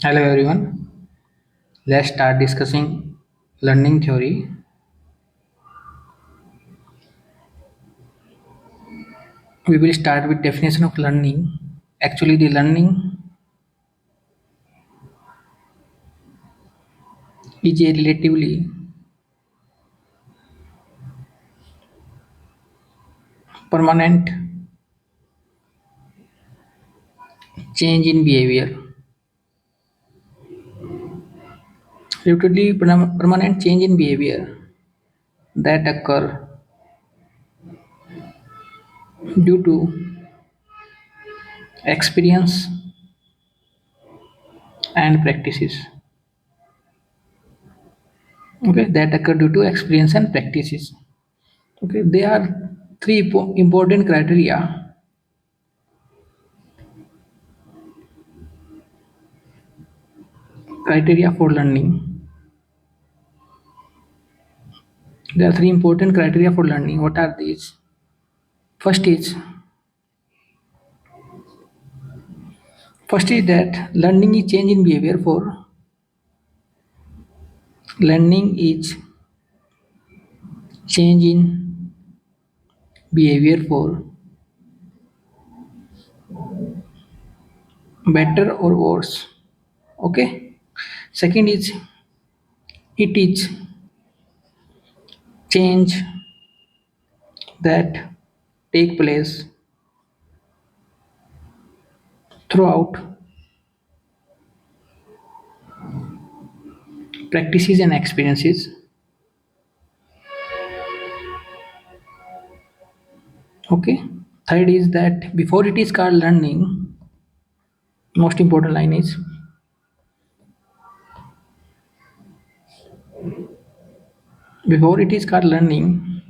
Hello everyone. Let's start discussing learning theory. We will start with definition of learning. Actually, the learning is a relatively permanent change in behavior. Relatively permanent change in behavior that occur due to experience and practices. Okay, that occur due to experience and practices. Okay, there are three important criteria for learning. There are three important criteria for learning. What are these? First is First is that learning is change in behavior for better or worse. Okay. Second is it is change that take place throughout practices and experiences. Okay. Third is that before it is called learning, most important line is before it is called learning,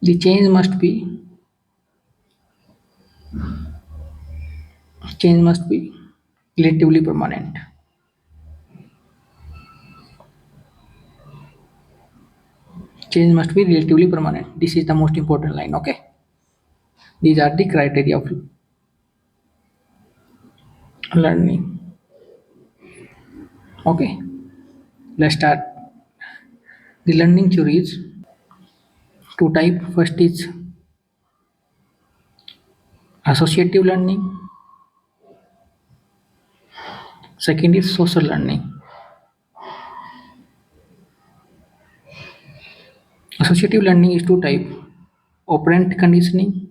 the change must be relatively permanent. Change must be relatively permanent. This is the most important line. Okay. These are the criteria of learning. Okay. Let's start. The learning theories two type. First is associative learning. Second is social learning. Associative learning is two type: operant conditioning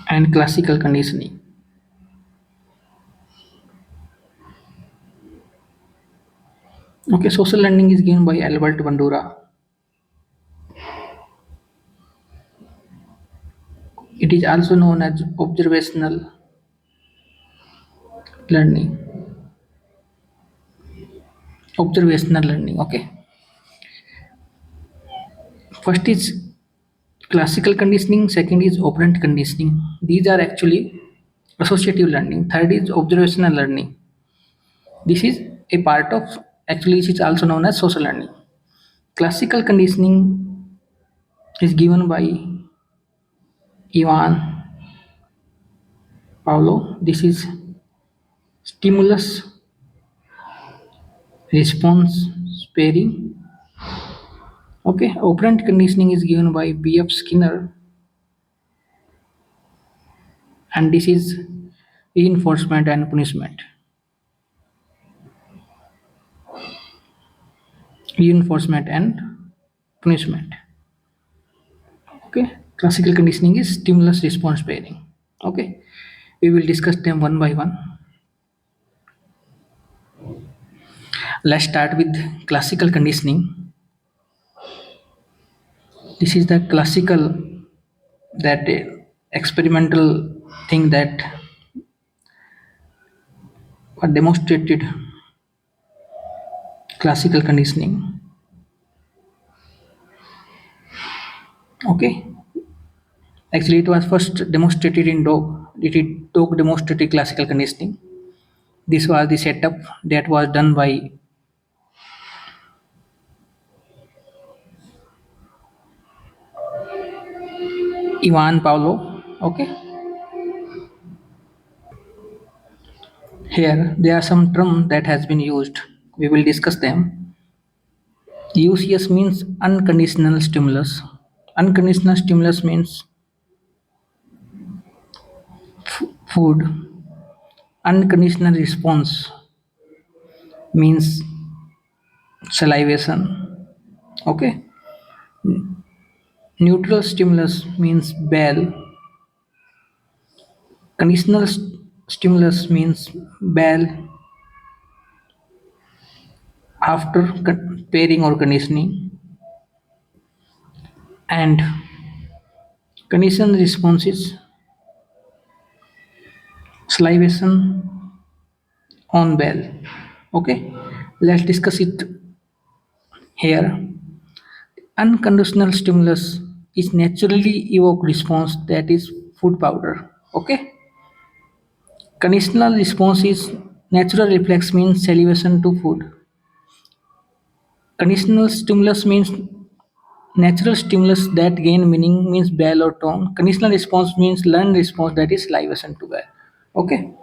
and classical conditioning. Okay, social learning is given by Albert Bandura. It is also known as observational learning. Observational learning. Okay. First is classical conditioning. Second is operant conditioning. These are actually associative learning. Third is observational learning. This is a part of actually this is also known as social learning. Classical conditioning is given by Ivan Paulo. This is stimulus response pairing. Okay, operant conditioning is given by B.F. Skinner, and this is reinforcement and punishment. Reinforcement and punishment. Okay, classical conditioning is stimulus response pairing. Okay, we will discuss them one by one. Let's start with classical conditioning. This is the classical that experimental thing that were demonstrated classical conditioning. Okay, actually it was first demonstrated in dog. Dog demonstrated classical conditioning. This was the setup that was done by Ivan Paulo. Okay, Here there are some terms that has been used. We will discuss them. UCS means unconditional stimulus. Unconditional stimulus means food. Unconditional response means salivation. Okay. Neutral stimulus means bell. Conditional stimulus means bell after pairing or conditioning. And conditional response is salivation on bell. Okay. Let's discuss it here. Unconditional stimulus is naturally evoked response that is food powder. Okay. Conditional response is natural reflex means salivation to food. Conditional stimulus means natural stimulus that gain meaning means bell or tone. Conditional response means learned response that is salivation to bell. Okay.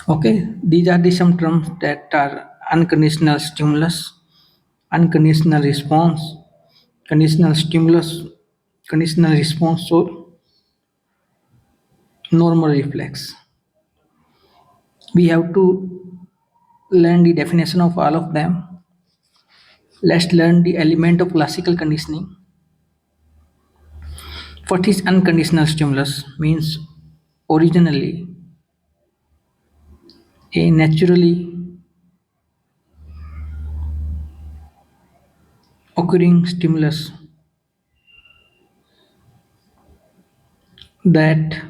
Okay. These are the some terms that are unconditional stimulus, unconditional response, conditional stimulus, conditional response, so normal reflex. We have to learn the definition of all of them. Let's learn the element of classical conditioning. What is unconditional stimulus? Means originally a naturally occurring stimulus that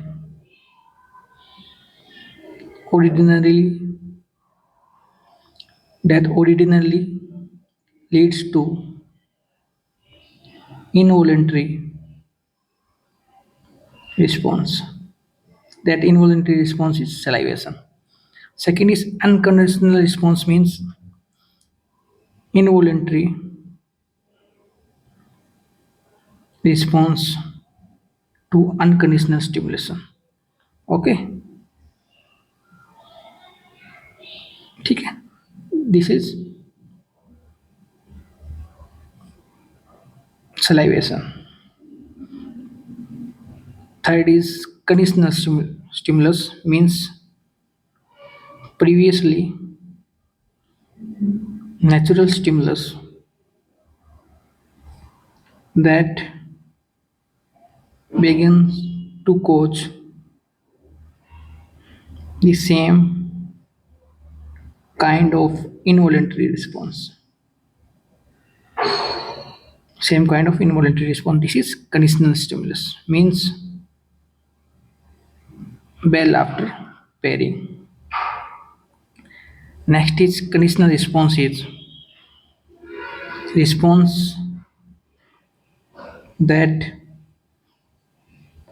ordinarily ordinarily leads to involuntary response. That involuntary response is salivation. Second is unconditional response means involuntary response to unconditional stimulation. Okay, ठीक है. This is salivation. Third is conditional stimulus means previously natural stimulus that begins to cause the same kind of involuntary response. Same kind of involuntary response. This is conditional stimulus. Means bell after pairing. Next is conditional response is response that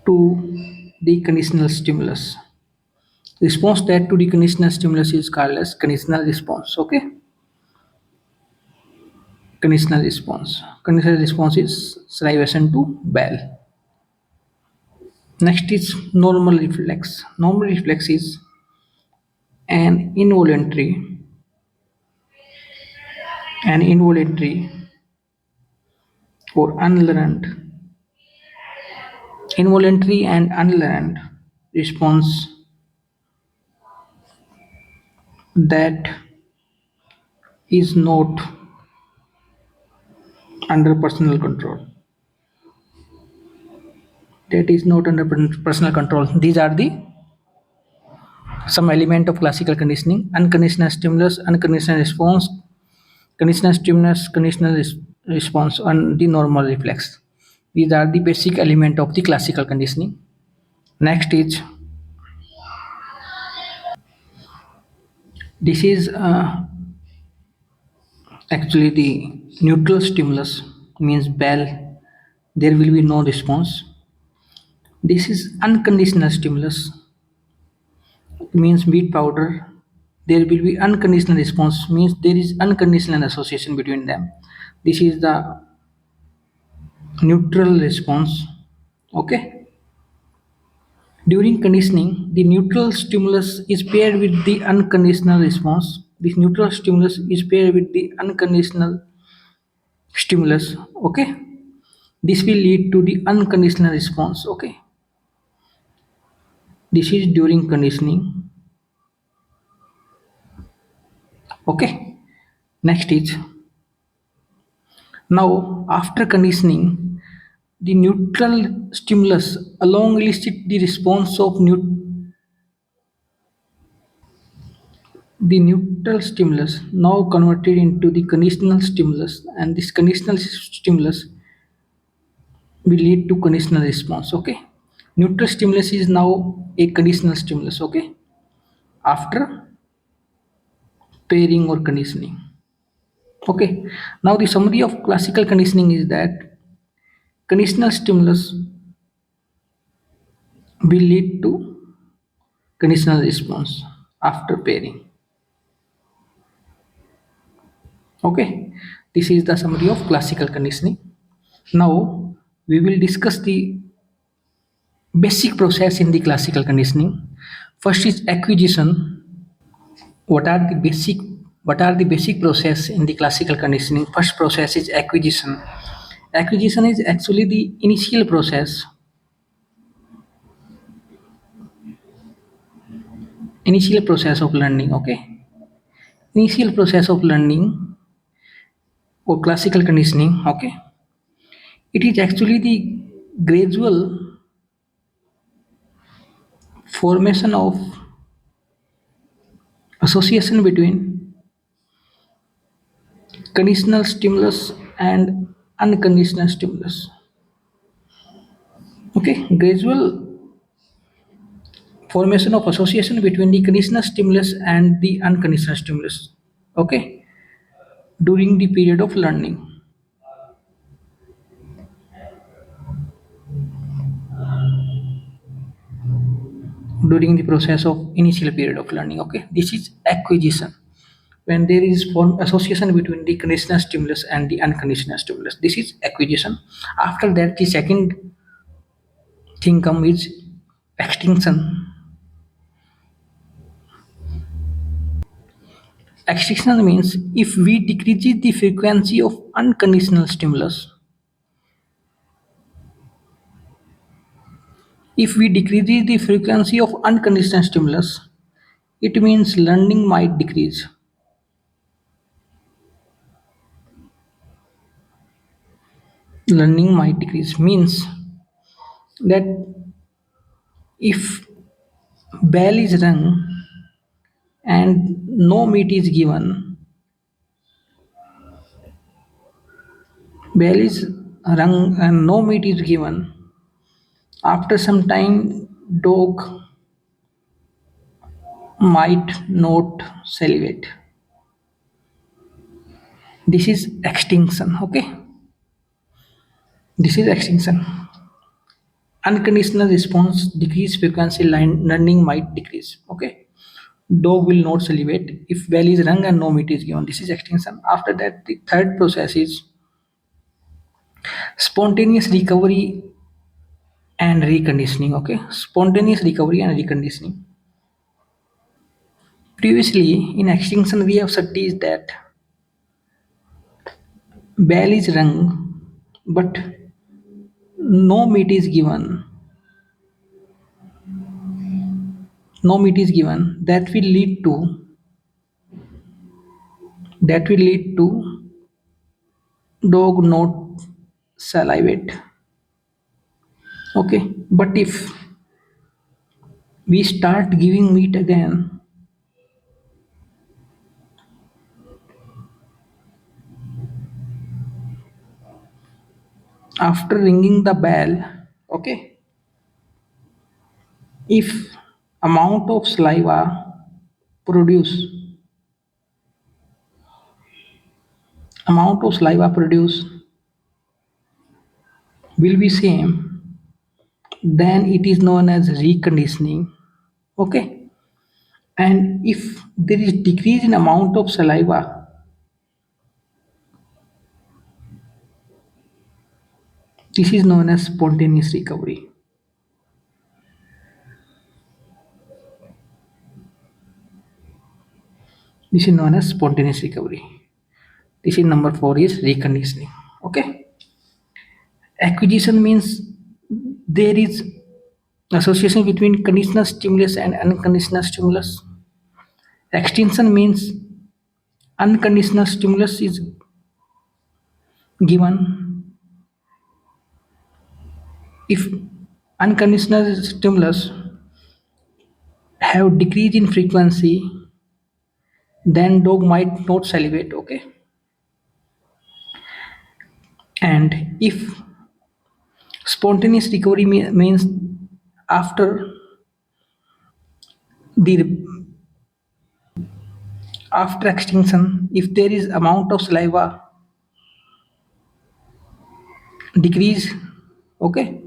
to the conditional stimulus. Response that to the conditional stimulus is called as conditional response. Okay. Conditional response. Conditional response is salivation to bell. Next is normal reflex. Normal reflex is an involuntary or involuntary and unlearned response that is not under personal control. That is not under personal control. These are the some element of classical conditioning: unconditional stimulus, unconditional response, conditional stimulus, conditional response, and the normal reflex. These are the basic element of the classical conditioning. Next is this is actually the neutral stimulus means bell. There will be no response. This is unconditional stimulus means wheat powder. There will be unconditional response means there is unconditional association between them. This is the neutral response. Okay. During conditioning, the neutral stimulus is paired with the unconditional response. This neutral stimulus is paired with the unconditional stimulus. Okay, this will lead to the unconditional response. Okay, this is during conditioning. Okay, next is now after conditioning, the neutral stimulus along elicit the response of the neutral stimulus now converted into the conditional stimulus, and this conditional stimulus will lead to conditional response. Okay, neutral stimulus is now a conditional stimulus. Okay, after pairing or conditioning. Okay, now the summary of classical conditioning is that conditional stimulus will lead to conditional response after pairing. Okay, this is the summary of classical conditioning. Now we will discuss the basic process in the classical conditioning. First is acquisition. What are the basic what are the basic process in the classical conditioning? First process is acquisition. Acquisition is actually the initial process of learning. Okay, initial process of learning or classical conditioning. Okay, it is actually the gradual formation of association between conditional stimulus and unconditional stimulus. Okay, gradual formation of association between the conditional stimulus and the unconditional stimulus. Okay, during the period of learning, during the process of initial period of learning. Okay, this is acquisition. When there is form association between the conditional stimulus and the unconditional stimulus, this is acquisition. After that, the second thing come is extinction. Extinction means if we decrease the frequency of unconditional stimulus, if we decrease the frequency of unconditional stimulus, it means learning might decrease. Learning might decrease means that if bell is rung and no meat is given, bell is rung and no meat is given, after some time dog might not salivate. This is extinction. Okay, this is extinction. Unconditional response decrease frequency line learning might decrease. Okay, dog will not salivate if bell is rung and no meat is given. This is extinction. After that, the third process is spontaneous recovery and reconditioning. Okay, spontaneous recovery and reconditioning. Previously in extinction we have studied that bell is rung but no meat is given, no meat is given, that will lead to dog not salivate. Okay, but if we start giving meat again, after ringing the bell, okay, if amount of saliva produce amount of saliva produce will be same, then it is known as reconditioning. Okay, and if there is decrease in amount of saliva, this is known as spontaneous recovery. This is known as spontaneous recovery. This is number four is reconditioning. Okay. Acquisition means there is association between conditional stimulus and unconditional stimulus. Extinction means unconditional stimulus is given. If unconditional stimulus have decrease in frequency, then dog might not salivate. Okay. And if spontaneous recovery means after the after extinction, if there is amount of saliva decrease, okay,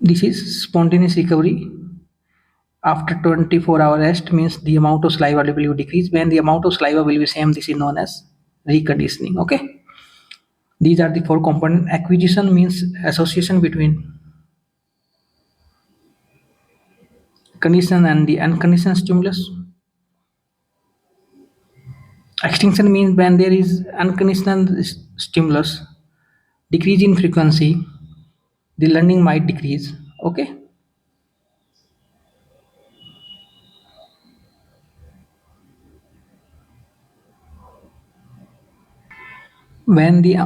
this is spontaneous recovery. After 24-hour rest means the amount of saliva level will decrease. When the amount of saliva will be same, this is known as reconditioning. Okay, these are the four component. Acquisition means association between condition and the unconditioned stimulus. Extinction means when there is unconditional stimulus, decrease in frequency, the learning might decrease. Okay. When the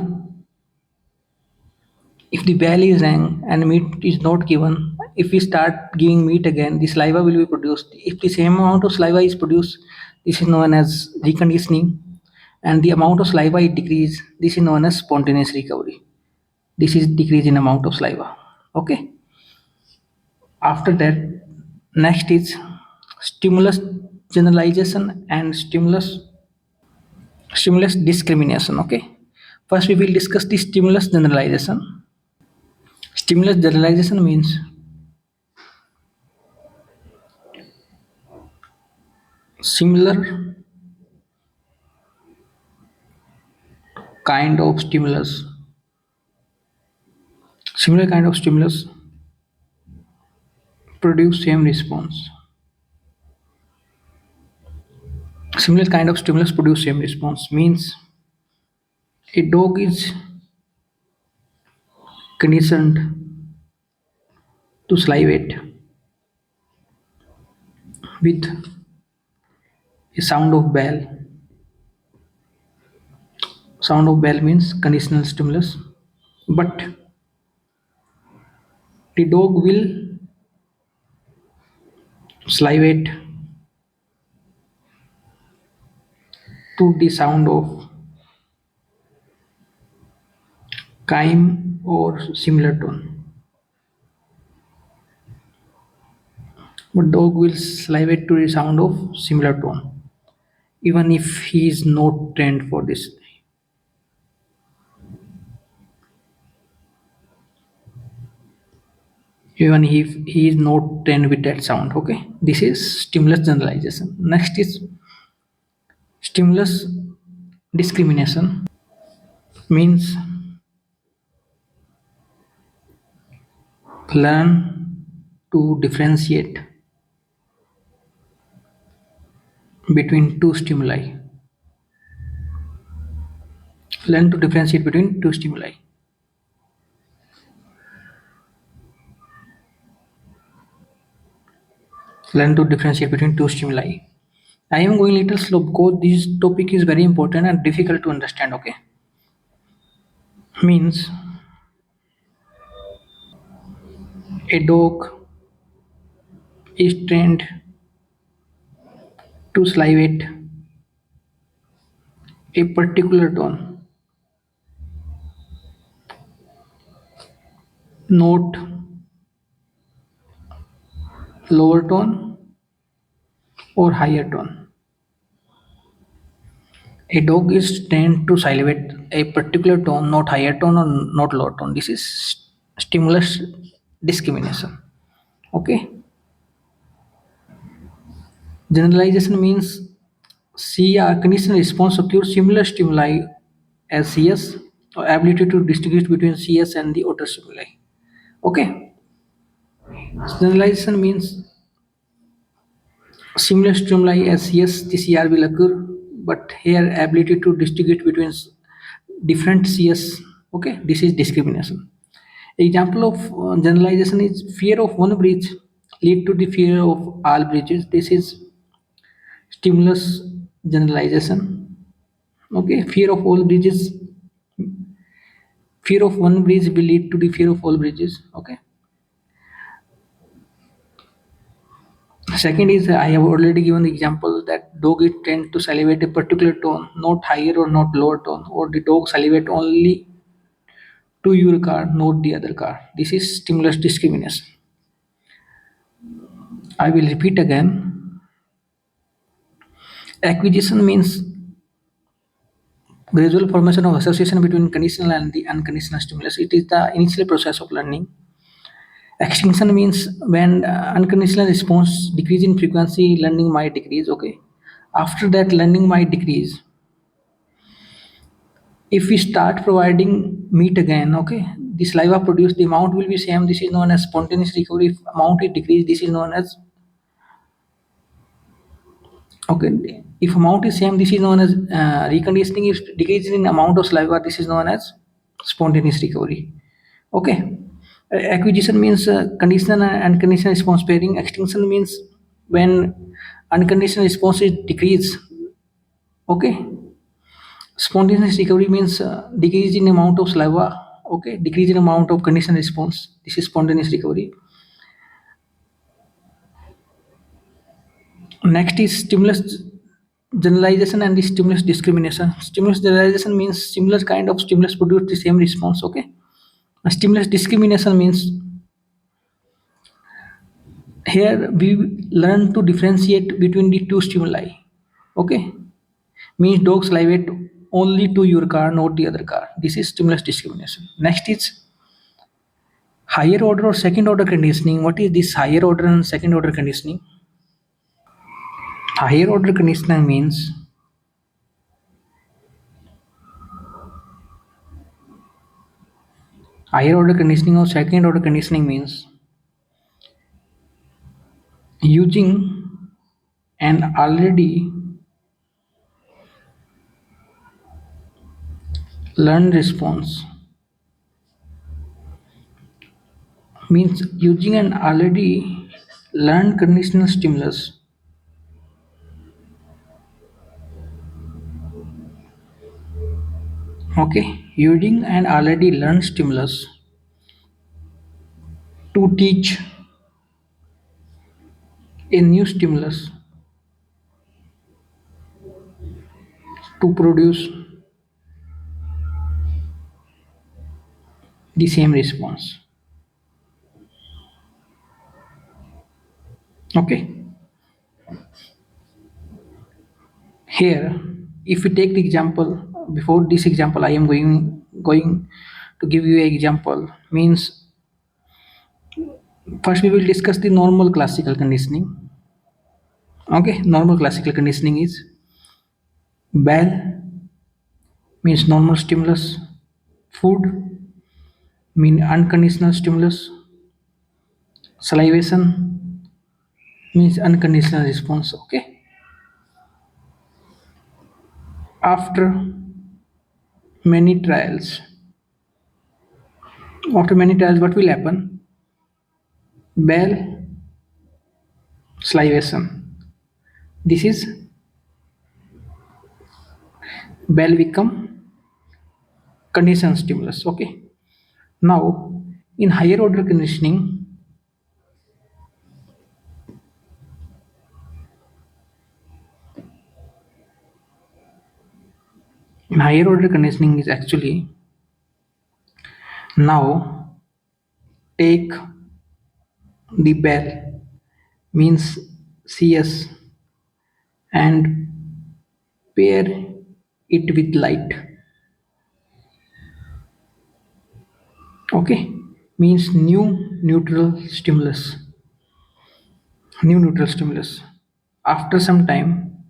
if the bell is rang and meat is not given, if we start giving meat again, the saliva will be produced. If the same amount of saliva is produced, this is known as reconditioning, and the amount of saliva is decreased, this is known as spontaneous recovery. This is decrease in amount of saliva. Okay. After that, next is stimulus generalization and stimulus discrimination. Okay. First, we will discuss the stimulus generalization. Stimulus generalization means similar kind of stimulus, similar kind of stimulus produce same response. Similar kind of stimulus produce same response means a dog is conditioned to salivate with a sound of bell. Sound of bell means conditional stimulus, but the dog will salivate to the sound of chime or similar tone. But dog will salivate to the sound of similar tone, even if he is not trained for this. Even if he is not trained with that sound. Okay, this is stimulus generalization. Next is stimulus discrimination. Means learn to differentiate between two stimuli. Learn to differentiate between two stimuli. Learn to differentiate between two stimuli. I am going little slow because this topic is very important and difficult to understand. Okay, means a dog is trained to salivate a particular tone, not lower tone or higher tone. A dog is trained to salivate a particular tone, not higher tone or not lower tone. This is stimulus discrimination. Okay. Generalization means see a conditional response occurs similar stimuli as CS or ability to distinguish between CS and the other stimuli. Okay. Generalization means Similar stimuli as CS, TCR will occur, but here ability to distinguish between different CS. Okay, this is discrimination. Example of generalization is fear of one bridge lead to the fear of all bridges. This is stimulus generalization. Okay, fear of all bridges, fear of one bridge will lead to the fear of all bridges. Okay. Second is I have already given the example that dog is trained to salivate a particular tone, not higher or not lower tone, or the dog salivate only to your car, not the other car. This is stimulus discrimination. I will repeat again. Acquisition means gradual formation of association between conditional and the unconditional stimulus. It is the initial process of learning. Extinction means when unconditional response decrease in frequency, learning might decrease. Okay. After that, learning might decrease. If we start providing meat again, okay, the saliva produced, the amount will be same. This is known as spontaneous recovery. If amount is decreased, this is known as okay. If amount is same, this is known as reconditioning. If decrease in amount of saliva, this is known as spontaneous recovery. Okay. Acquisition means conditional and conditional response pairing. Extinction means when unconditional response is decreased. Okay. Spontaneous recovery means decrease in amount of saliva. Okay. Decrease in amount of conditional response. This is spontaneous recovery. Next is stimulus generalization and the stimulus discrimination. Stimulus generalization means similar kind of stimulus produce the same response. Okay. Stimulus discrimination means here we learn to differentiate between the two stimuli. Okay. Means dog salivate only to your car, not the other car. This is stimulus discrimination. Next is higher order or second order conditioning. What is this higher order and second order conditioning? Higher order conditioning means higher order conditioning or second order conditioning means using an already learned response, means using an already learned conditional stimulus okay, using an already learned stimulus to teach a new stimulus to produce the same response. Okay. Here, if we take the example, before this example I am going to give you an example. Means first we will discuss the normal classical conditioning. Okay, normal classical conditioning is bell means normal stimulus, food mean unconditional stimulus, salivation means unconditional response. Okay. After many trials, what will happen? Bell salivation. This is bell become conditional stimulus. Okay. Now in higher order conditioning, is actually now take the bell means CS and pair it with light. Okay, means new neutral stimulus. After some time,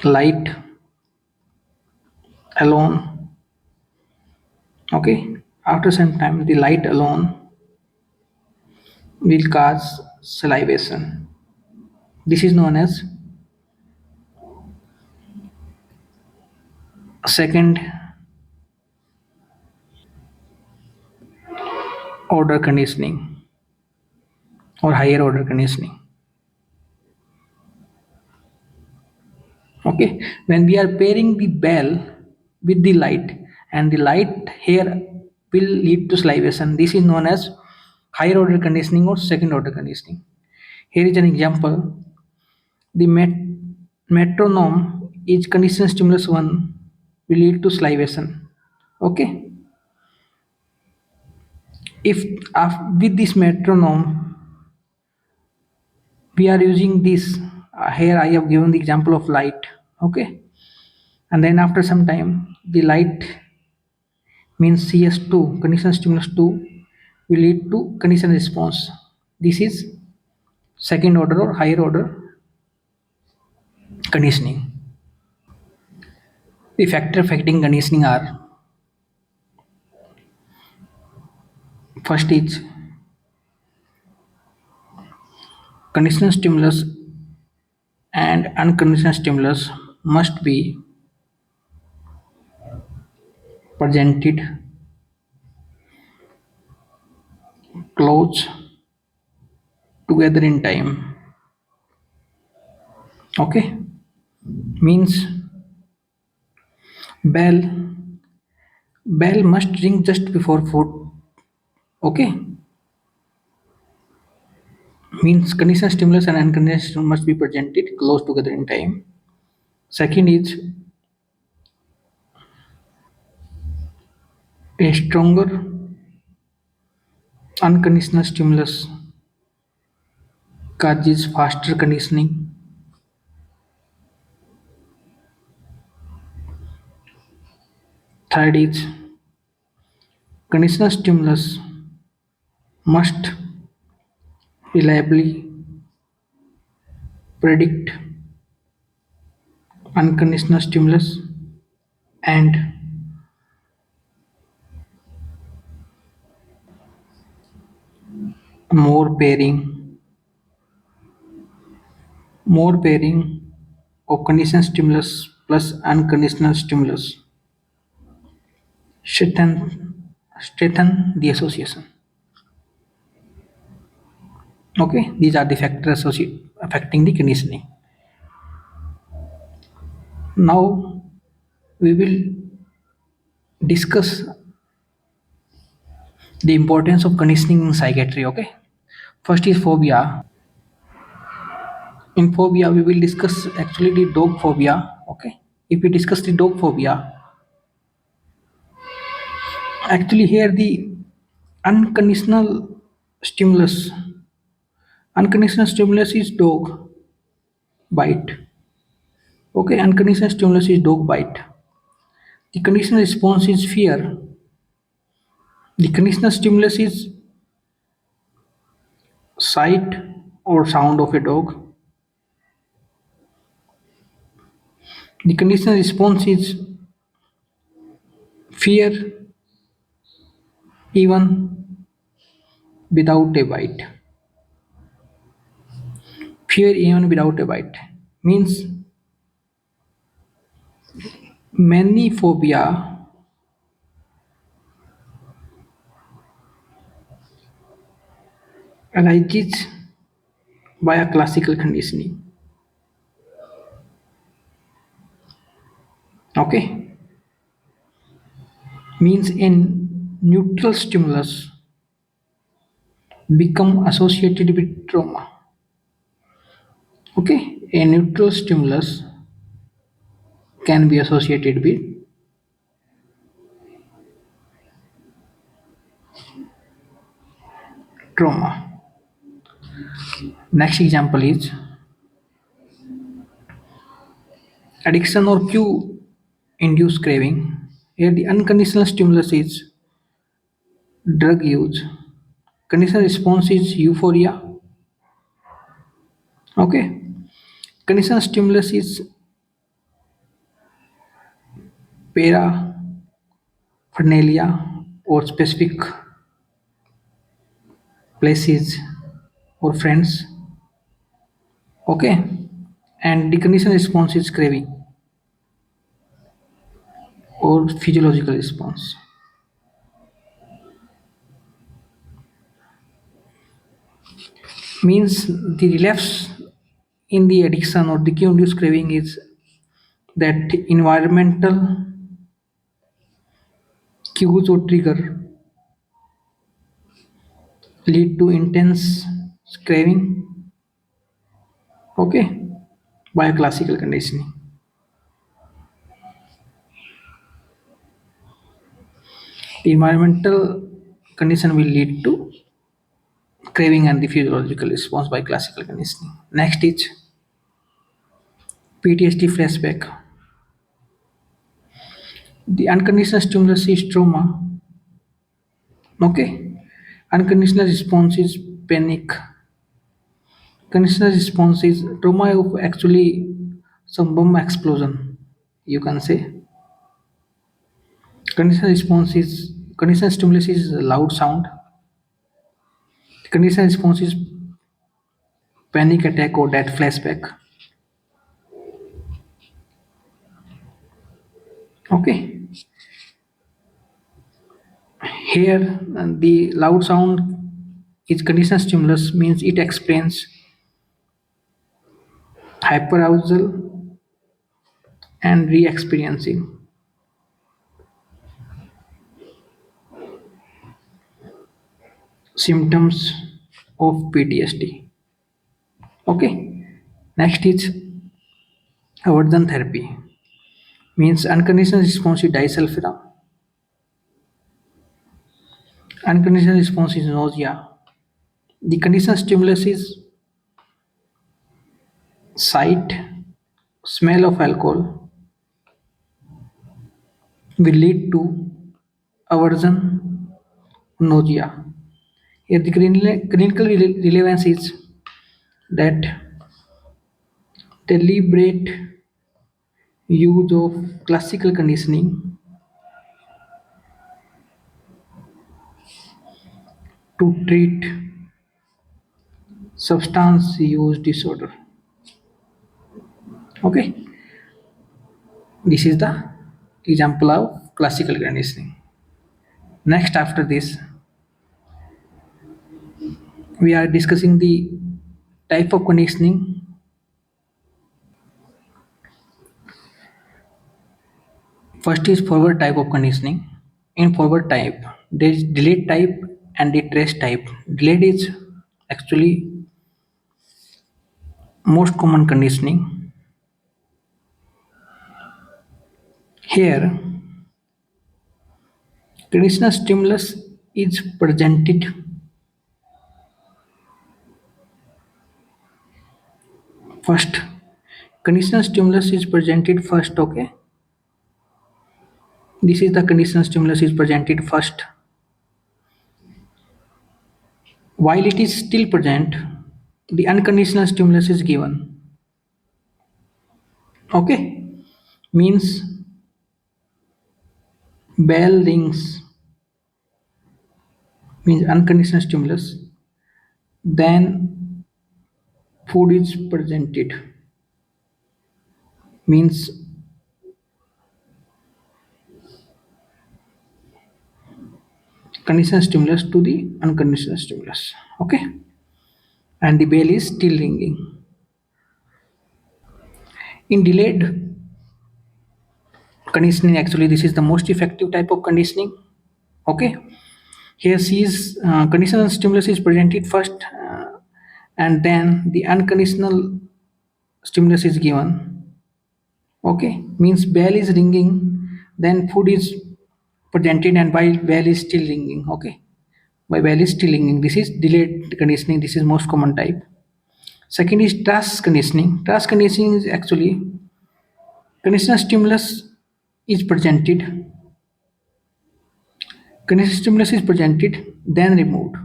light alone. Okay, after some time, the light alone will cause salivation. This is known as second order conditioning or higher order conditioning. Okay, when we are pairing the bell with the light and the light here will lead to salivation, this is known as higher order conditioning or second order conditioning. Here is an example. The metronome is condition stimulus 1 will lead to salivation. Okay, if with this metronome we are using this, here I have given the example of light. Okay, and then after some time the light means CS2 condition stimulus 2 will lead to condition response. This is second order or higher order conditioning. The factor affecting conditioning are: first is conditional stimulus and unconditional stimulus must be presented close together in time. Okay, means bell bell must ring just before food. Okay, means conditional stimulus and unconditional stimulus must be presented close together in time. Second is a stronger unconditional stimulus causes faster conditioning. Third is conditional stimulus must reliably predict unconditional stimulus. And more pairing more pairing of conditional stimulus plus unconditional stimulus strengthen the association. Okay, these are the factors affecting the conditioning. Now we will discuss the importance of conditioning in psychiatry. Okay, first is phobia. In phobia we will discuss actually the dog phobia. Okay, if we discuss the dog phobia, actually here the unconditional stimulus unconditional stimulus is dog bite. Okay, unconditional stimulus is dog bite. The conditional response is fear. The conditional stimulus is sight or sound of a dog. The conditional response is fear even without a bite. Fear even without a bite means many phobia arises by a classical conditioning. Okay, means in neutral stimulus become associated with trauma. Okay, a neutral stimulus can be associated with trauma. Next example is addiction or cue induced craving. Here the unconditional stimulus is drug use. Conditional response is euphoria. Okay. Conditional stimulus is paraphernalia or specific places or friends. Okay, and the conditional response is craving or physiological response. Means the relapse in the addiction or the cue-induced craving is that environmental cues or trigger lead to intense craving. Okay, by classical conditioning. The environmental condition will lead to craving and the physiological response by classical conditioning. Next is PTSD flashback. The unconditional stimulus is trauma. Okay, unconditional response is panic. Conditional response is trauma of actually some bomb explosion. You can say conditional stimulus is a loud sound. Conditional response is panic attack or death flashback. Okay, here the loud sound is conditional stimulus means it explains hyperarousal and re-experiencing symptoms of PTSD. Okay, next is aversion therapy means unconditional response is disulfiram, unconditional response is nausea. The conditional stimulus is sight, smell of alcohol will lead to aversion, nausea. Here the clinical relevance is that deliberate use of classical conditioning to treat substance use disorder. Okay, this is the example of classical conditioning. Next, after this, we are discussing the type of conditioning. First is forward type of conditioning. In forward type, there is delayed type and the trace type. Delayed is actually most common conditioning. Here, conditional stimulus is presented first. Conditional stimulus is presented first. Okay, this is the conditional stimulus is presented first. While it is still present, the unconditional stimulus is given. Okay, means bell rings means unconditional stimulus. Then food is presented means conditional stimulus to the unconditional stimulus. Okay, and the bell is still ringing. In delayed conditioning, actually, this is the most effective type of conditioning. Okay, here sees conditional stimulus is presented first, and then the unconditional stimulus is given. Okay, means bell is ringing, then food is presented, and while bell is still ringing. Okay, while bell is still ringing, this is delayed conditioning. This is most common type. Second is task conditioning. Task conditioning is actually conditional stimulus is presented, conditional stimulus is presented, then removed.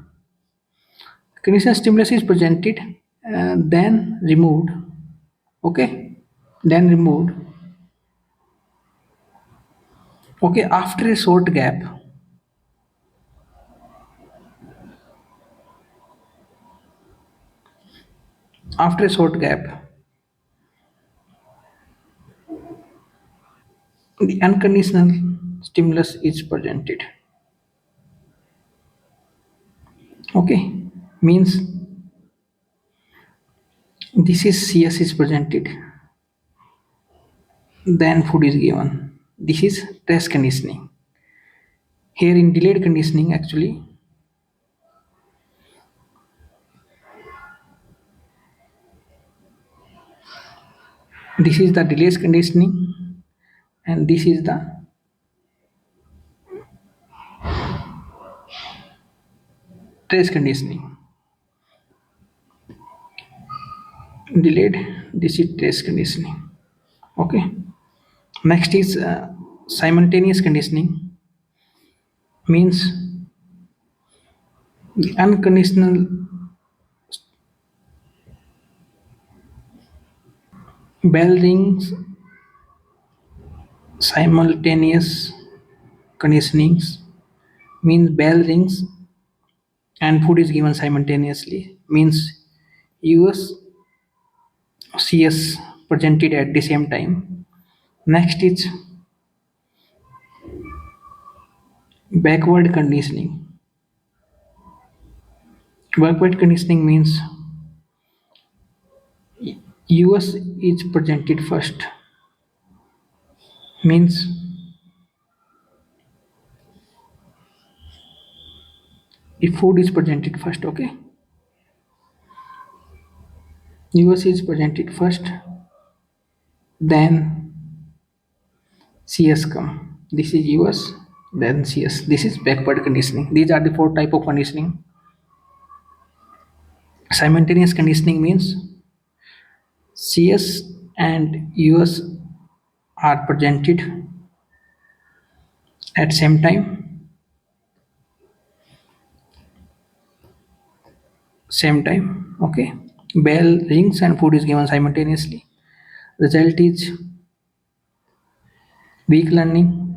Conditional stimulus is presented, then removed. Okay, then removed. Okay, after a short gap, after a short gap, The unconditional stimulus is presented. Okay, means this is CS is presented, then food is given. This is stress conditioning. Here in delayed conditioning, actually, this is the delayed conditioning, and this is the stress conditioning. Delayed, this is stress conditioning. Okay. Next is simultaneous conditioning, means the unconditional bell rings, simultaneous conditionings means bell rings and food is given simultaneously, means US CS presented at the same time. Next is backward conditioning. Backward conditioning means US is presented first, means if food is presented first, okay, US is presented first, then CS come. This is US, then CS. This is backward conditioning. These are the four type of conditioning. Simultaneous conditioning means CS and US are presented at same time, same time. Okay, bell rings and food is given simultaneously. Result is weak learning.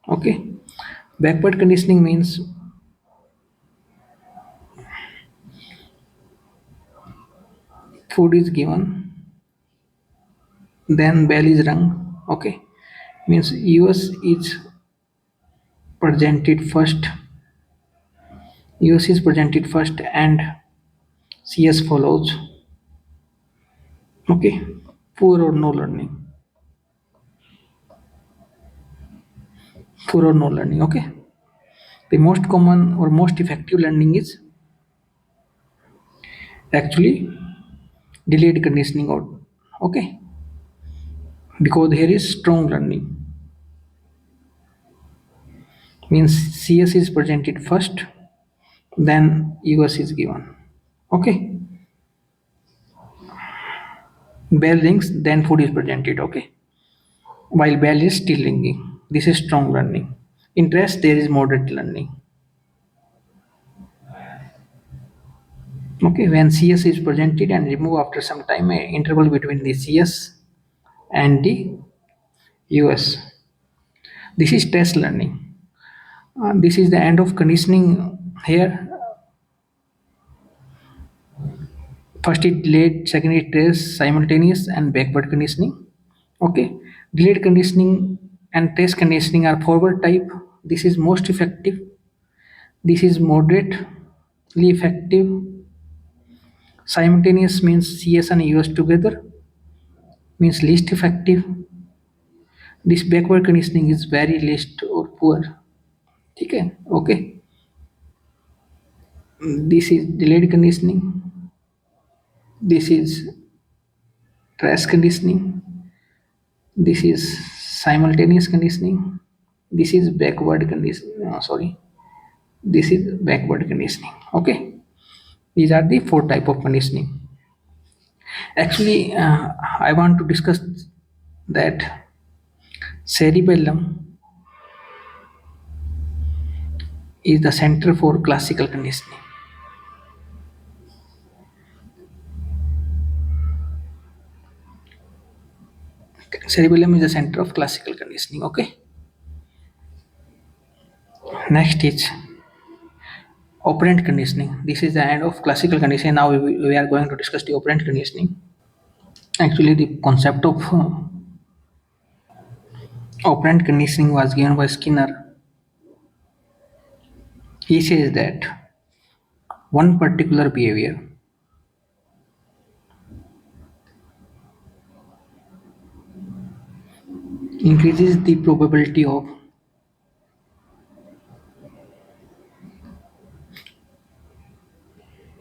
Okay, backward conditioning means food is given, then bell is rung. Okay, means US is presented first, US is presented first and CS follows. Okay, poor or no learning, poor or no learning. Okay, the most common or most effective learning is actually delayed conditioning out. Okay, because here is strong learning, means CS is presented first, then US is given. Okay, bell rings, then food is presented. Okay, while bell is still ringing, this is strong learning. In rest there is moderate learning. Okay, when CS is presented and remove after some time, a interval between the CS and the US, this is test learning. This is the end of conditioning. Here first is delayed, second is trace, simultaneous and backward conditioning. Okay, delayed conditioning and trace conditioning are forward type. This is most effective, this is moderately effective. Simultaneous means CS and US together, means least effective. This backward conditioning is very least or poor. ठीक है, okay. This is delayed conditioning, this is trace conditioning, this is simultaneous conditioning, this is backward conditioning. Sorry, this is backward conditioning. Okay, these are the four type of conditioning. Actually, I want to discuss that cerebellum is the center for classical conditioning. Cerebellum is the center of classical conditioning. Okay, next is operant conditioning. This is the end of classical conditioning. Now we are going to discuss the operant conditioning. Actually, the concept of operant conditioning was given by Skinner. He says that one particular behavior increases the probability of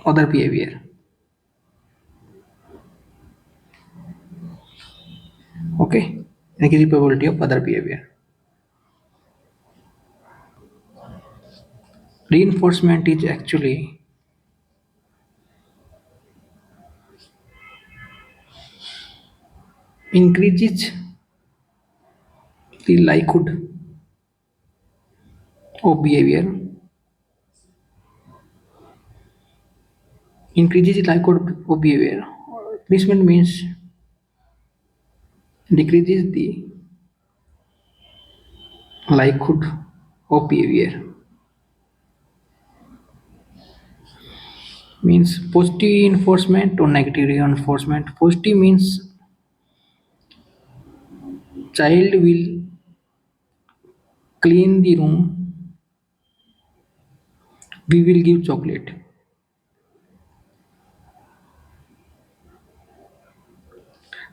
other behavior. Okay, increase the probability of other behavior. Reinforcement is actually increases the likelihood of behavior, increases the likelihood of behavior. Punishment means decreases the likelihood of behavior. Means positive reinforcement or negative reinforcement. Positive means child will clean the room, we will give chocolate.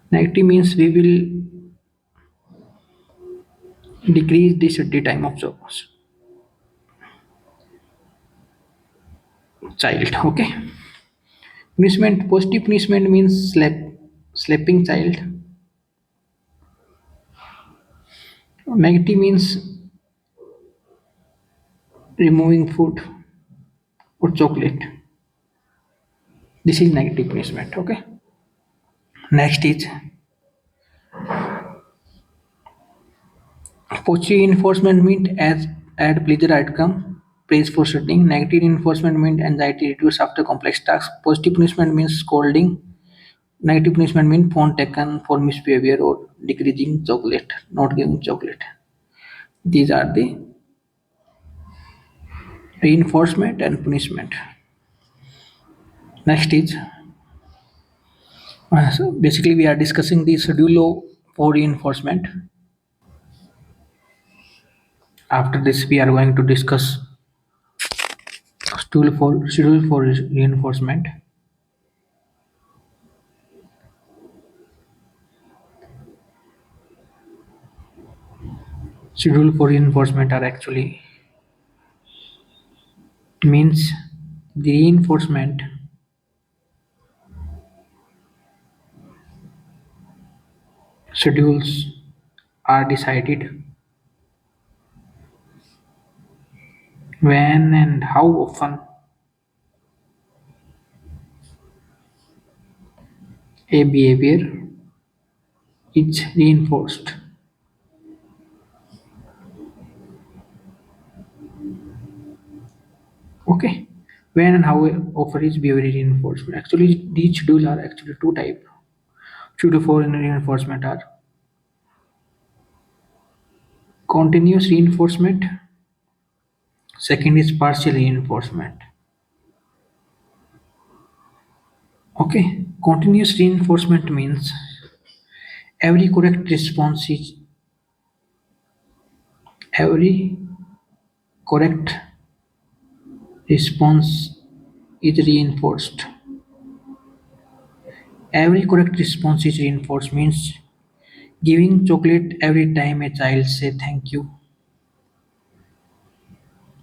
Negative means we will decrease the study time of the child. Okay. Punishment. Positive punishment means slapping child. Negative means removing food or chocolate. This is negative punishment. Okay. Next is positive reinforcement means as add pleasure outcome, praise for studying. Negative reinforcement means anxiety reduce after complex tasks. Positive punishment means scolding. Negative punishment means phone taken for misbehavior or decreasing chocolate, not giving chocolate. These are the reinforcement and punishment. Next is so basically we are discussing the schedule for reinforcement. After this, we are going to discuss schedule for reinforcement. Schedule for reinforcement are actually means the reinforcement schedules are decided when and how often a behavior is reinforced. Okay. When and how often is behavior reinforcement? Actually, these schedules are actually two type. Schedule for reinforcement are continuous reinforcement. Second is partial reinforcement. Okay. Continuous reinforcement means every correct response is every correct response is reinforced. Every correct response is reinforced means giving chocolate every time a child say thank you.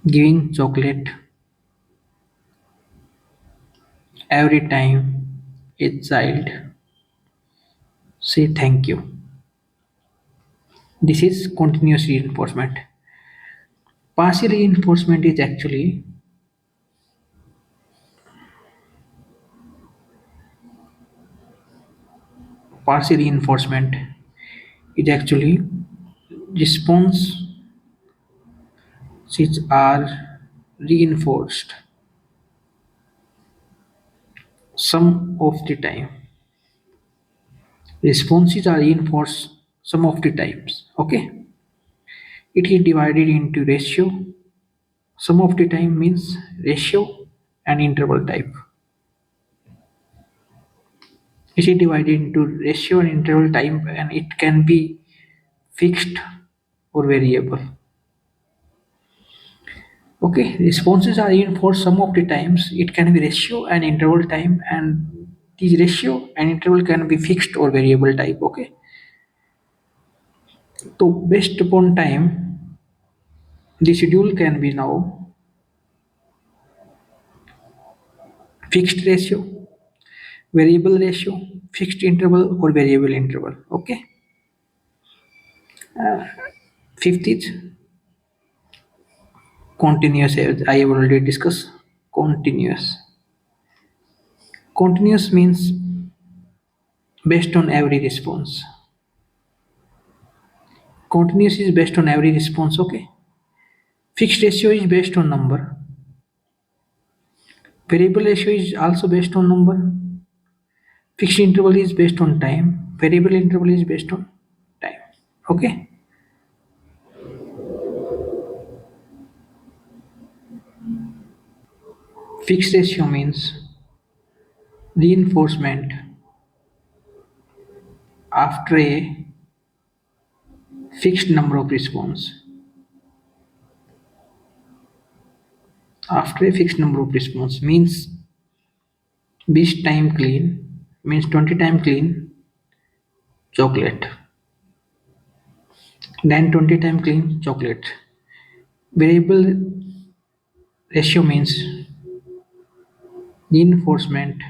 Giving chocolate every time a child say thank you. This is continuous reinforcement. Partial reinforcement is actually partial reinforcement is actually responses are reinforced some of the time. Responses are reinforced some of the times. Okay. It is divided into ratio. Some of the time means ratio and interval type. It is divided into ratio and interval type and it can be fixed or variable. Okay, responses are reinforced some of the times. It can be ratio and interval time, and these ratio and interval can be fixed or variable type. Okay, so based upon time, the schedule can be now fixed ratio, variable ratio, fixed interval, or variable interval. Okay, fifth is continuous. As I have already discussed, continuous. Continuous means based on every response. Continuous is based on every response. Okay, fixed ratio is based on number. Variable ratio is also based on number. Fixed interval is based on time. Variable interval is based on time. Okay. Fixed ratio means reinforcement after a fixed number of response. After a fixed number of response means 20 time clean means 20 time clean chocolate. Then 20 time clean chocolate. Variable ratio means reinforcement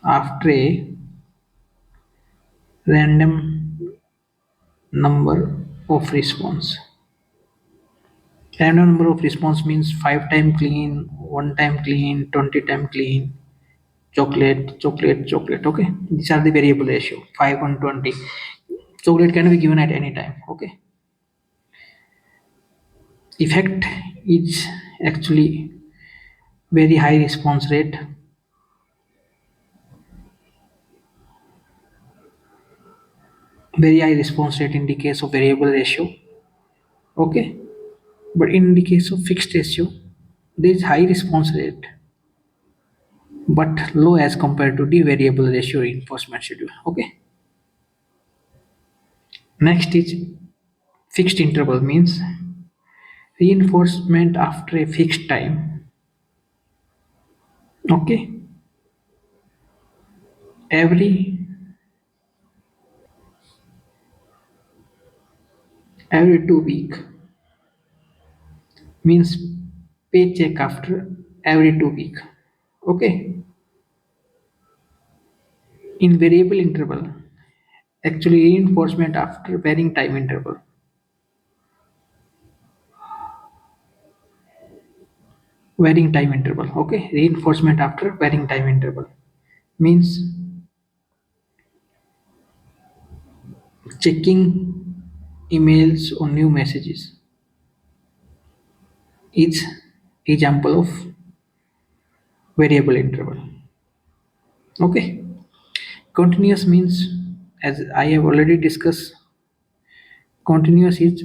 after a random number of response. Random number of response means 5 time clean, 1 time clean, 20 time clean, chocolate, chocolate, chocolate. Okay, these are the variable ratio 5 and 20. Chocolate can be given at any time. Okay, effect is actually very high response rate, very high response rate in the case of variable ratio. Okay, but in the case of fixed ratio, there is high response rate but low as compared to the variable ratio reinforcement schedule. Okay, next is fixed interval means reinforcement after a fixed time. Okay, every every 2 week means paycheck after every 2 week. Okay, in variable interval, actually reinforcement after varying time interval. Varying time interval. Okay, reinforcement after varying time interval means checking emails or new messages. Is example of variable interval. Okay, continuous means, as I have already discussed, continuous is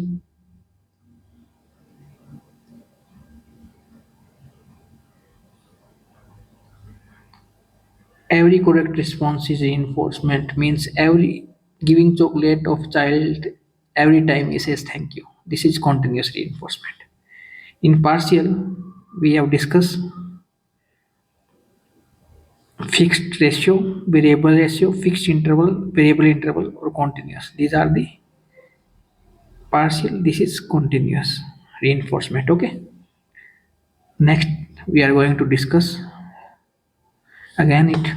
every correct response is reinforcement means every giving chocolate of child every time he says thank you. This is continuous reinforcement. In partial, we have discussed fixed ratio, variable ratio, fixed interval, variable interval, or continuous. These are the partial. This is continuous reinforcement. Okay. Next, we are going to discuss again it.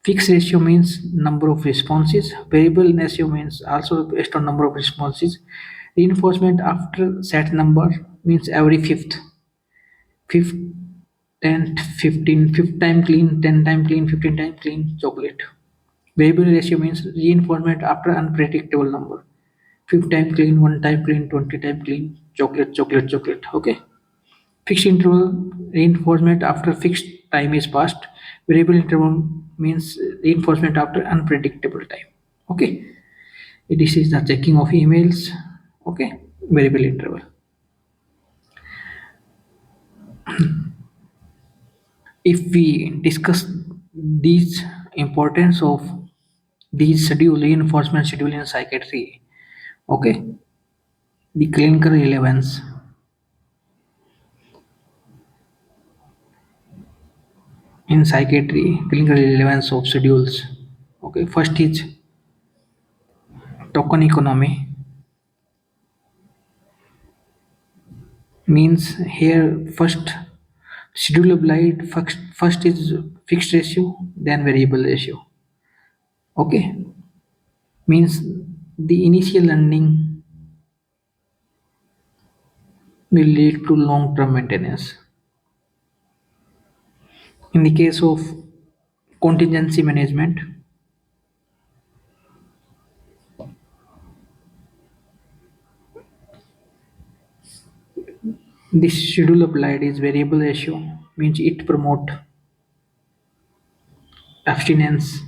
Fixed ratio means number of responses. Variable ratio means also based on number of responses. Reinforcement after set number means every fifth, 10th, 15, fifth time clean, 10 time clean, 15 time clean chocolate. Variable ratio means reinforcement after unpredictable number. Fifth time clean, 1 time clean, 20 time clean, chocolate, chocolate, chocolate. Okay. Fixed interval reinforcement after fixed time is passed. Variable interval means reinforcement after unpredictable time. Okay. This is the checking of emails. Okay. Variable interval. If we discuss these importance of these schedule reinforcement schedule in psychiatry, Okay, the clinical relevance in psychiatry, clinical relevance of schedules. Okay, first is token economy, means here first schedule applied first is fixed ratio, then variable ratio. Okay, means the initial learning will lead to long term maintenance. In the case of contingency management, this schedule applied is variable ratio, means it promote abstinence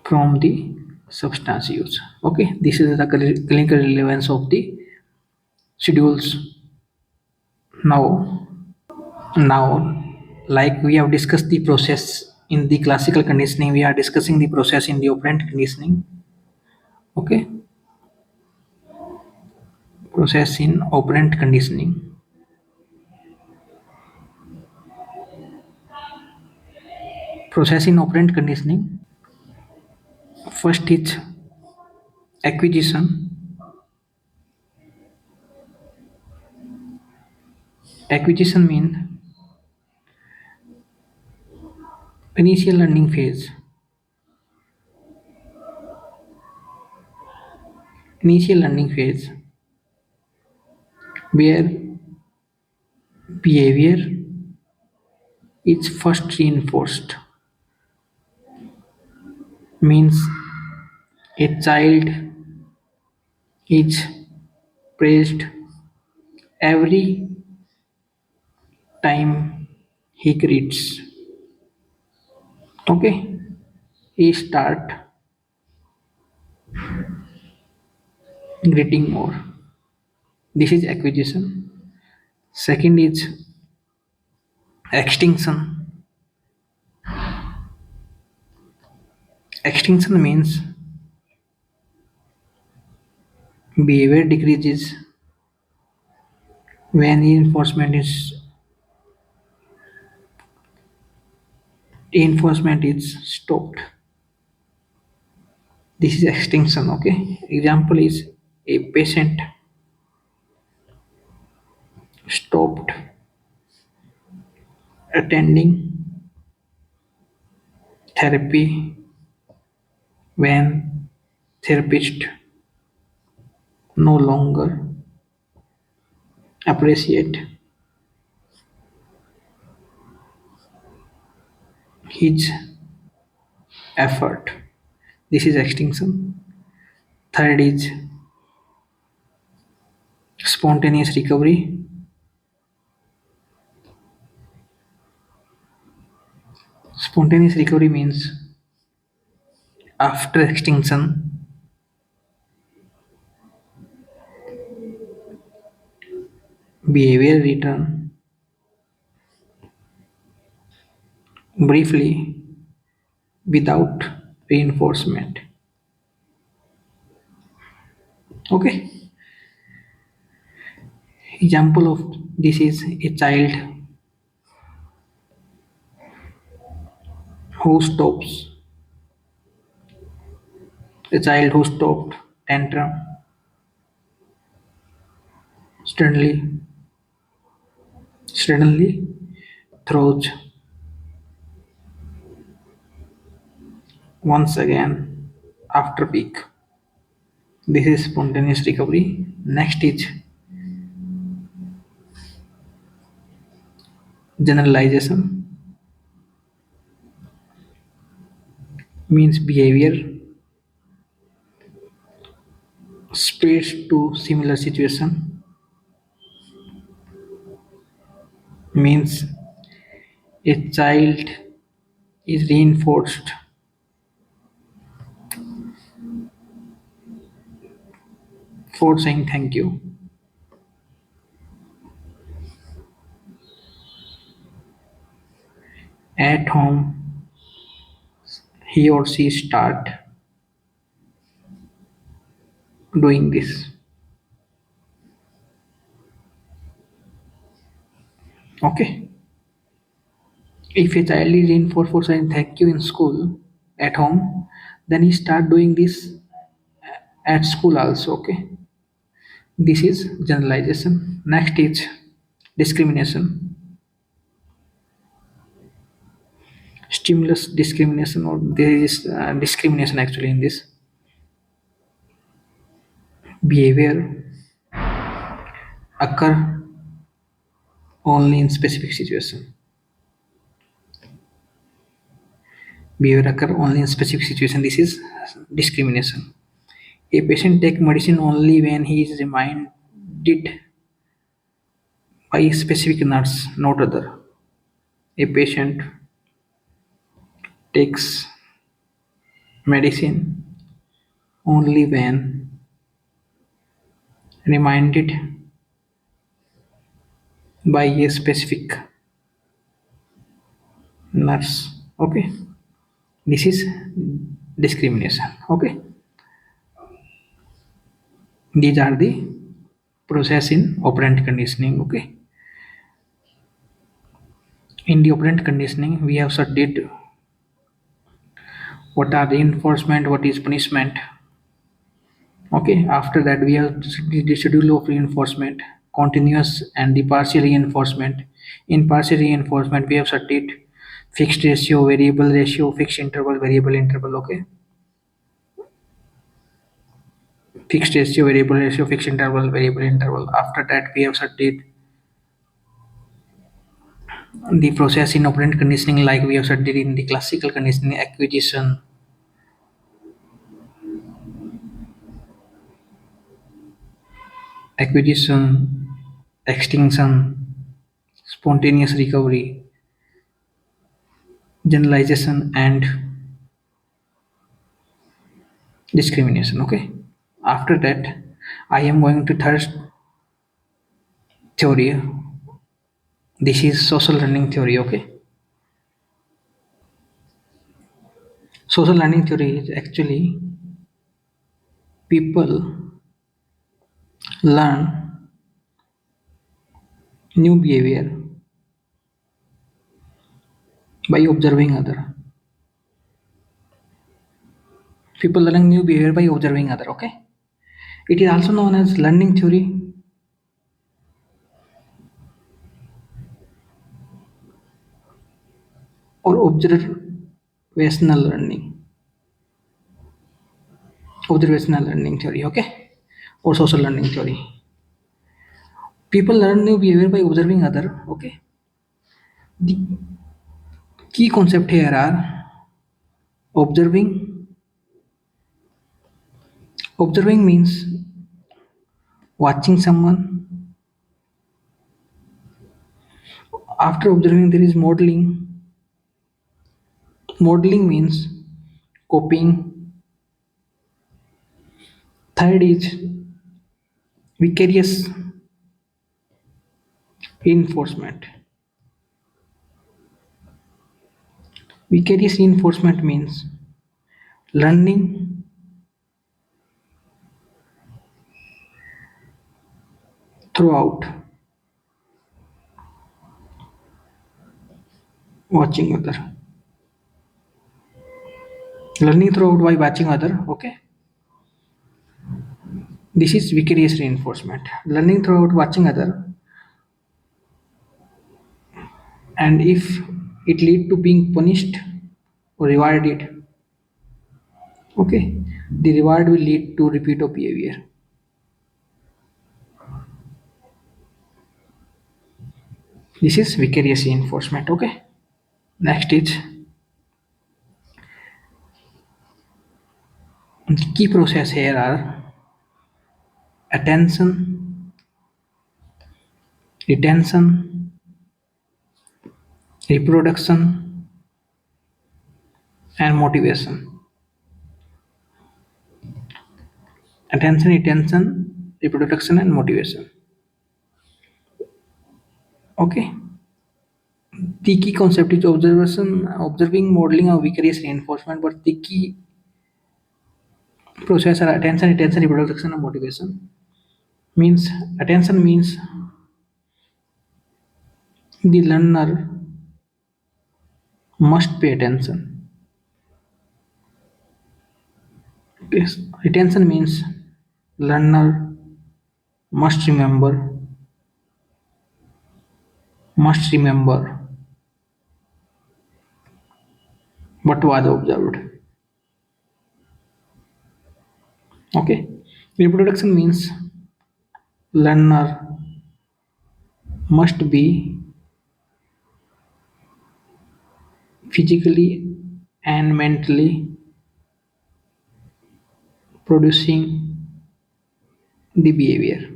from the substance use. Okay, this is the clinical relevance of the schedules. Now, like we have discussed the process in the classical conditioning, we are discussing the process in the operant conditioning. Okay, process in operant conditioning. Process in operant conditioning. First is acquisition. Acquisition means initial learning phase. Initial learning phase where behavior is first reinforced, means a child is praised every time he greets. Okay, he start greeting more. This is acquisition. Second is extinction. Extinction means behavior decreases when reinforcement is stopped. This is extinction. Okay, example is a patient stopped attending therapy when therapist no longer appreciate his effort. This is extinction. Third is spontaneous recovery. Spontaneous recovery means after extinction, behavior return briefly without reinforcement. Okay, example of this is who stops a child who stopped tantrum suddenly throws once again after peak. This is spontaneous recovery. Next is generalization, means behavior spreads to similar situation, means a child is reinforced for saying thank you. At home, he or she start doing this. Okay. If a child is reinforced for saying thank you in school, at home, then he start doing this at school also. Okay. This is generalization. Next is discrimination. Stimulus discrimination, or there is discrimination actually in this behavior occur only in specific situation. Behavior occur only in specific situation. This is discrimination. A patient take medicine only when he is reminded by a specific nurse, not other. A patient takes medicine only when reminded by a specific nurse. Okay, this is discrimination. Okay, these are the process in operant conditioning. Okay, in the operant conditioning, we have studied what are reinforcement, what is punishment. Okay, after that we have the schedule of reinforcement, continuous and the partial reinforcement. In partial reinforcement, we have studied fixed ratio, variable ratio, fixed interval, variable interval. Okay, fixed ratio, variable ratio, fixed interval, variable interval. After that, we have studied the process in operant conditioning, like we have studied in the classical conditioning: acquisition, extinction, spontaneous recovery, generalization, and discrimination. Okay, after that, I am going to third theory. This is social learning theory. Okay, social learning theory is actually people learn new behavior by observing other. People learn new behavior by observing other. Okay, it is also known as learning theory or observational learning theory. Okay, or social learning theory. People learn new behavior by observing other. Okay, the key concept here are observing. Observing means watching someone. After observing, there is modeling. Modeling means copying. Third is vicarious reinforcement. Vicarious reinforcement means learning throughout watching other. Learning throughout by watching other. Okay, this is vicarious reinforcement. Learning throughout watching other, and if it lead to being punished or rewarded, okay, the reward will lead to repeat of behavior. This is vicarious reinforcement. Okay, next is the key process here are attention, retention, reproduction, and motivation. Attention, retention, reproduction, and motivation. Okay, the key concept is observation, observing, modeling, or vicarious reinforcement. But the key process are attention, reproduction, and motivation. Means attention means the learner must pay attention. Yes. Retention means learner must remember what was observed. Okay. Reproduction means learner must be physically and mentally producing the behavior.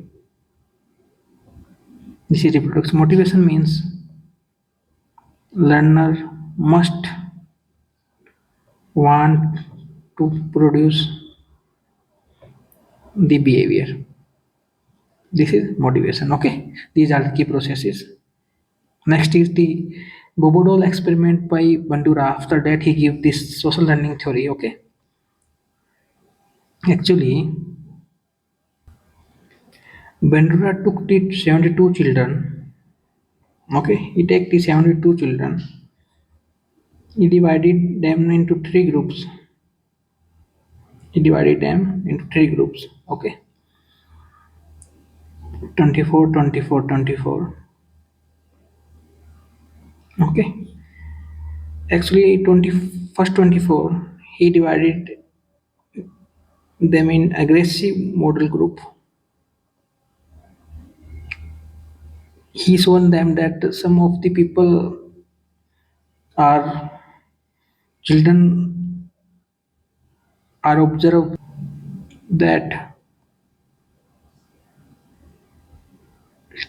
This is reproduction. Motivation means learner must want to produce the behavior. This is motivation. Okay. These are the key processes. Next is the Bobodol experiment by Bandura. After that, he give this social learning theory. Okay. Actually, Bandura took the 72 children. Okay. He take the 72 children. He divided them into three groups. He divided them into three groups. Okay. 24, 24, 24. Okay. Actually, 24, he divided them in aggressive model group. He shown them that some of the people are children are observed that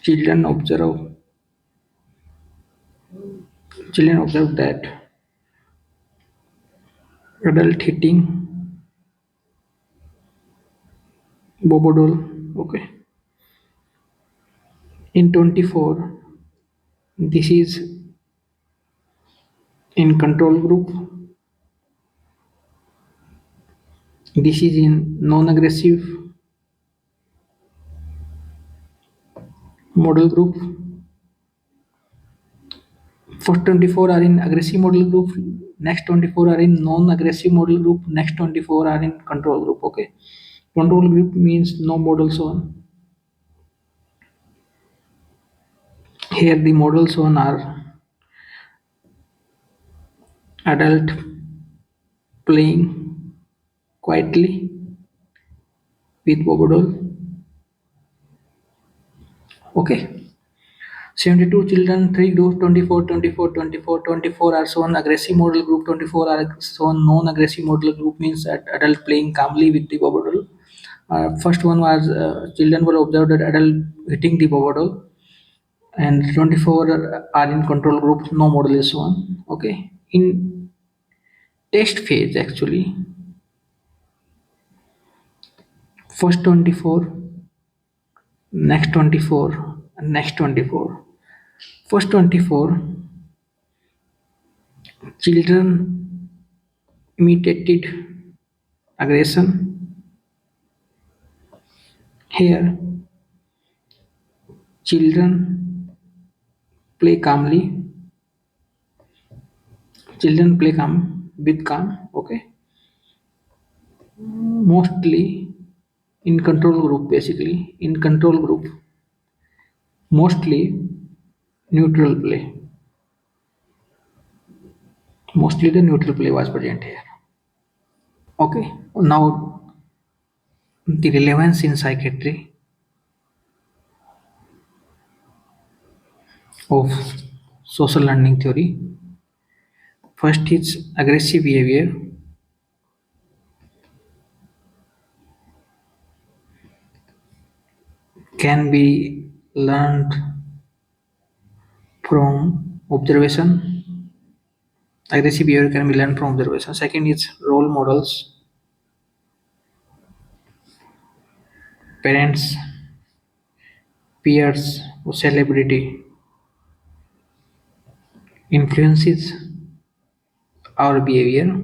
children observe children observe that adult hitting bobodol. Okay. In 24, this is in control group. This is in non-aggressive model group. First 24 are in aggressive model group. Next 24 are in non-aggressive model group. Next 24 are in control group. Okay. Control group means no model shown. Here the models shown are adult playing quietly with bobodol. Okay. 72 children, 3 groups, 24, 24, 24, 24 are shown aggressive model group, 24 are shown non-aggressive model group means adult playing calmly with the bobodol. First one was children were observed that adult hitting the bobodol, and 24 are in control group, no model is shown. Okay. In test phase, actually, first 24, next 24, and next 24. First 24, children imitated aggression. Here, children play calmly. Children play calm with calm. Okay, mostly in control group. Basically, in control group, mostly neutral play. Mostly the neutral play was present here. Okay, now the relevance in psychiatry of social learning theory. First is aggressive behavior can be learned from observation. Aggressive behavior can be learned from observation. Second is role models, parents, peers, or celebrity influences our behavior.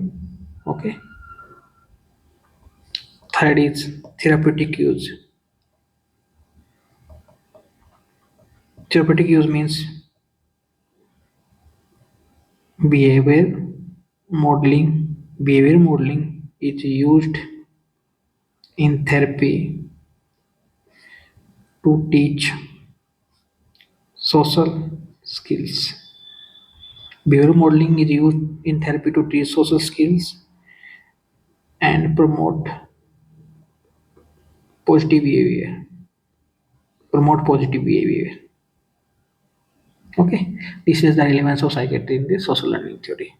Okay. Third is therapeutic use. Therapeutic use means behavior modeling. Behavior modeling is used in therapy to teach social skills. Behavior modeling is used in therapy to teach social skills and promote positive behavior. Promote positive behavior. Okay, this is the relevance of psychiatry in the social learning theory.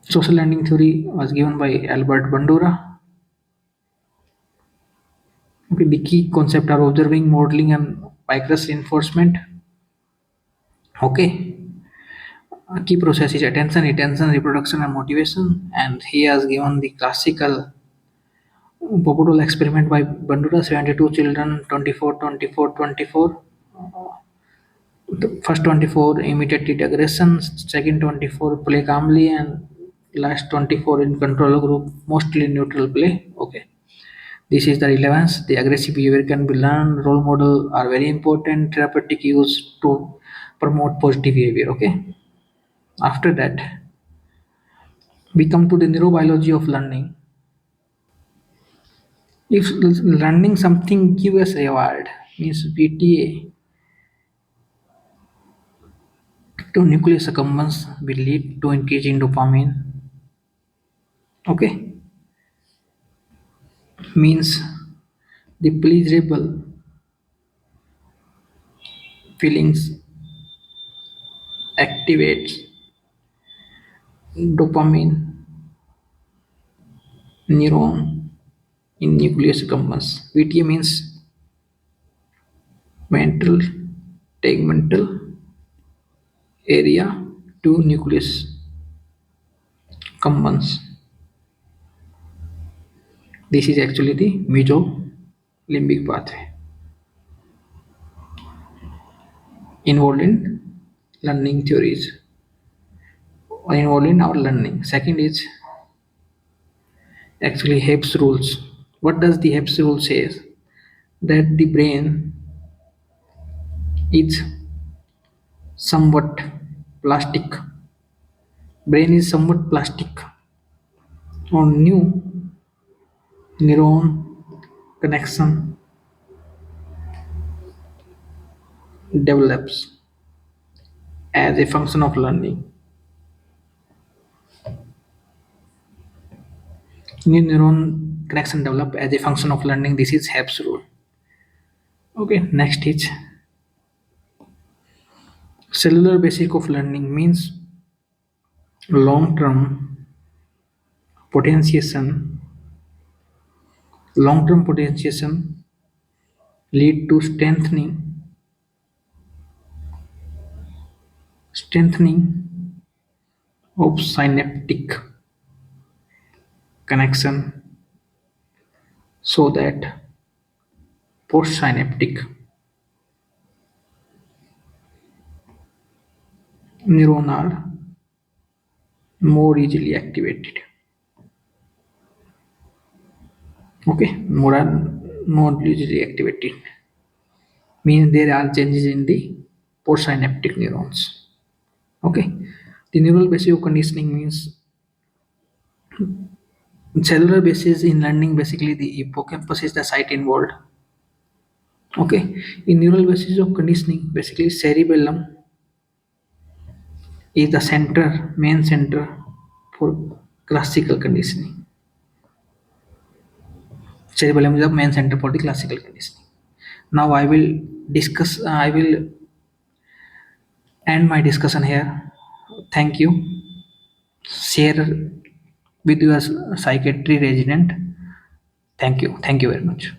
Social learning theory was given by Albert Bandura. Okay, the key concept are observing, modeling, and vicarious reinforcement. Okay, key process is attention, retention, reproduction, and motivation. And he has given the classical Popodoll experiment by Bandura, 72 children, 24, 24, 24. The first 24 imitated aggression, second 24 play calmly, and last 24 in control group, mostly neutral play. Okay. This is the relevance. The aggressive behavior can be learned. Role model are very important. Therapeutic use to promote positive behavior. Okay. After that, we come to the neurobiology of learning. If learning something give us reward, means PTA to nucleus accumbens will lead to increase in dopamine. Okay, means the pleasurable feelings activates dopamine neuron in nucleus accumbens. VTA means ventral tegmental area to nucleus accumbens. This is actually the mesolimbic pathway involved in learning theories or involved in our learning. Second is actually Hebb rules. What does the Hebb rule says? That the brain is somewhat plastic. Brain is somewhat plastic on new neuron connection develops as a function of learning. New neuron connection develop as a function of learning. This is Hebb's rule. Okay, next is cellular basic of learning means long-term potentiation. Long-term potentiation lead to strengthening of synaptic connection so that postsynaptic neuron are more easily activated. Okay, more easily activated means there are changes in the postsynaptic neurons. Okay, the neural basis of conditioning means cellular basis in learning. Basically, the hippocampus is the site involved. Okay, in neural basis of conditioning, basically cerebellum is the main center for classical conditioning. Cerebellum is the main center for the classical conditioning. Now I will end my discussion here. Thank you. Share with your psychiatry resident. Thank you. Thank you very much.